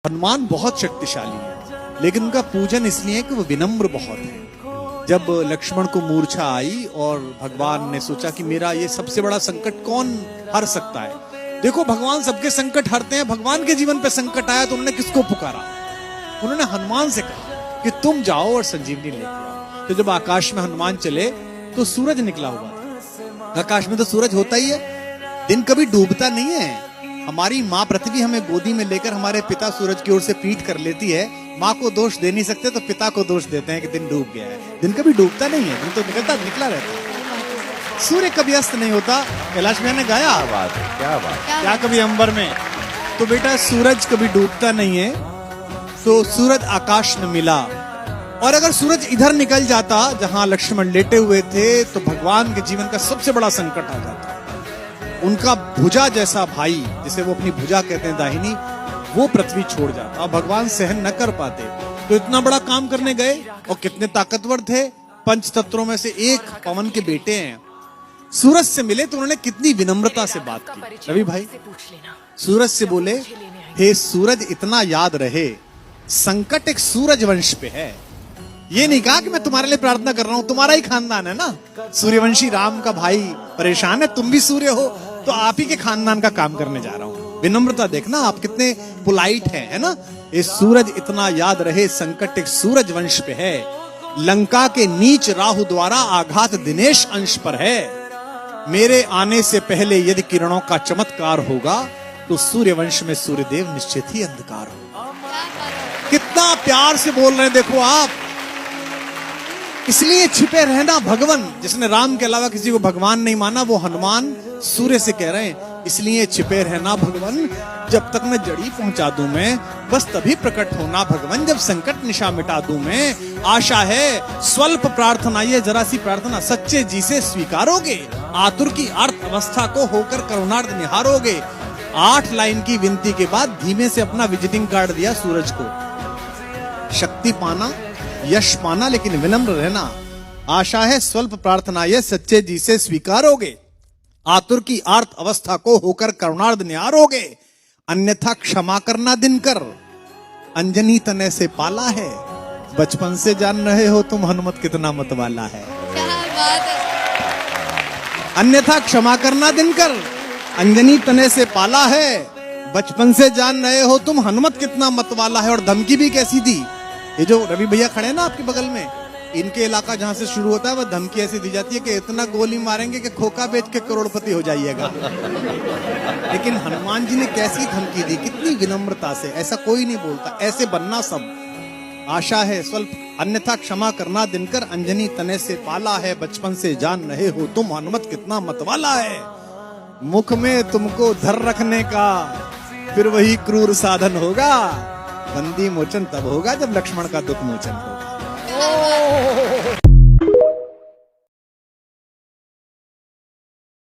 हनुमान बहुत शक्तिशाली है, लेकिन उनका पूजन इसलिए है कि वो विनम्र बहुत है। जब लक्ष्मण को मूर्छा आई और भगवान ने सोचा कि मेरा ये सबसे बड़ा संकट कौन हर सकता है। देखो, भगवान सबके संकट हरते हैं। भगवान के जीवन पे संकट आया तो उन्होंने किसको पुकारा? उन्होंने हनुमान से कहा कि तुम जाओ और संजीवनी लेके आओ। तो जब आकाश में हनुमान चले तो सूरज निकला हुआ था। आकाश में तो सूरज होता ही है, दिन कभी डूबता नहीं है। हमारी माँ पृथ्वी हमें गोदी में लेकर हमारे पिता सूरज की ओर से पीठ कर लेती है। माँ को दोष दे नहीं सकते तो पिता को दोष देते हैं कि दिन डूब गया है। दिन कभी डूबता नहीं है, दिन तो निकला रहता है। सूर्य कभी अस्त नहीं होता। कैलाश भैया ने गाया, क्या कभी अंबर में। तो बेटा, सूरज कभी डूबता नहीं है। तो सूरज आकाश में मिला, और अगर सूरज इधर निकल जाता जहां लक्ष्मण लेटे हुए थे तो भगवान के जीवन का सबसे बड़ा संकट आ जाता। उनका भुजा जैसा भाई, जिसे वो अपनी भुजा कहते हैं दाहिनी, वो पृथ्वी छोड़ जाता। भगवान सहन न कर पाते, तो इतना बड़ा काम करने गए। और कितने ताकतवर थे, पंच तत्वों में से एक पवन के बेटे हैं। सूरज से मिले तो उन्होंने कितनी विनम्रता से बात की। रवि भाई सूरज से बोले, हे सूरज, इतना याद रहे संकट एक सूरज वंश पे है। ये नहीं कहा कि मैं तुम्हारे लिए प्रार्थना कर रहा हूं, तुम्हारा ही खानदान है ना, सूर्यवंशी राम का भाई परेशान है, तुम भी सूर्य हो, तो आप ही के खानदान का काम करने जा रहा हूं। विनम्रता देखना, आप कितने पोलाइट हैं, है ना। ये सूरज इतना याद रहे संकट एक सूरज वंश पे है। लंका के नीच राहु द्वारा आघात दिनेश अंश पर है। मेरे आने से पहले यदि किरणों का चमत्कार होगा तो सूर्य वंश में सूर्यदेव निश्चित ही अंधकार होगा। कितना प्यार से बोल रहे हैं, देखो आप। इसलिए छिपे रहना भगवान। जिसने राम के अलावा किसी को भगवान नहीं माना, वो हनुमान सूर्य से कह रहे हैं, इसलिए छिपे रहना भगवान, जब तक मैं जड़ी पहुंचा दूं मैं, बस तभी प्रकट होना भगवान, जब संकट निशा मिटा दूं मैं। आशा है स्वल्प प्रार्थना, ये जरा सी प्रार्थना सच्चे जी से स्वीकारोगे। आतुर की अर्थ अवस्था को होकर करुणार्थ निहारोगे। 8 लाइन की विनती के बाद धीमे से अपना विजिटिंग कार्ड दिया सूरज को। शक्ति पाना, यश पाना, लेकिन विनम्र रहना। आशा है स्वल्प प्रार्थना ये सच्चे जी से स्वीकारोगे। आतुर की आर्त अवस्था को होकर करुणार्थ निहारोगे। अन्यथा क्षमा करना दिनकर, अंजनी तने से पाला है। बचपन से जान रहे हो तुम हनुमत कितना मतवाला है। अन्यथा क्षमा करना दिनकर, अंजनी तने से पाला है। बचपन से जान रहे हो तुम हनुमत कितना मतवाला है। और धमकी भी कैसी दी। ये जो रवि भैया खड़े हैं ना आपके बगल में, इनके इलाका जहां से शुरू होता है वह धमकी ऐसी दी जाती है कि इतना गोली मारेंगे कि खोखा बेच के करोड़पति हो जाइएगा। लेकिन हनुमान जी ने कैसी धमकी दी, कितनी विनम्रता से। ऐसा कोई नहीं बोलता, ऐसे बनना सब। आशा है स्वल्प, अन्यथा क्षमा करना दिनकर, अंजनी तने से पाला है। बचपन से जान रहे हो तुम हनुमत कितना मतवाला है। मुख में तुमको धर रखने का फिर वही क्रूर साधन होगा। बंदी मोचन तब होगा जब लक्ष्मण का दुख मोचन होगा।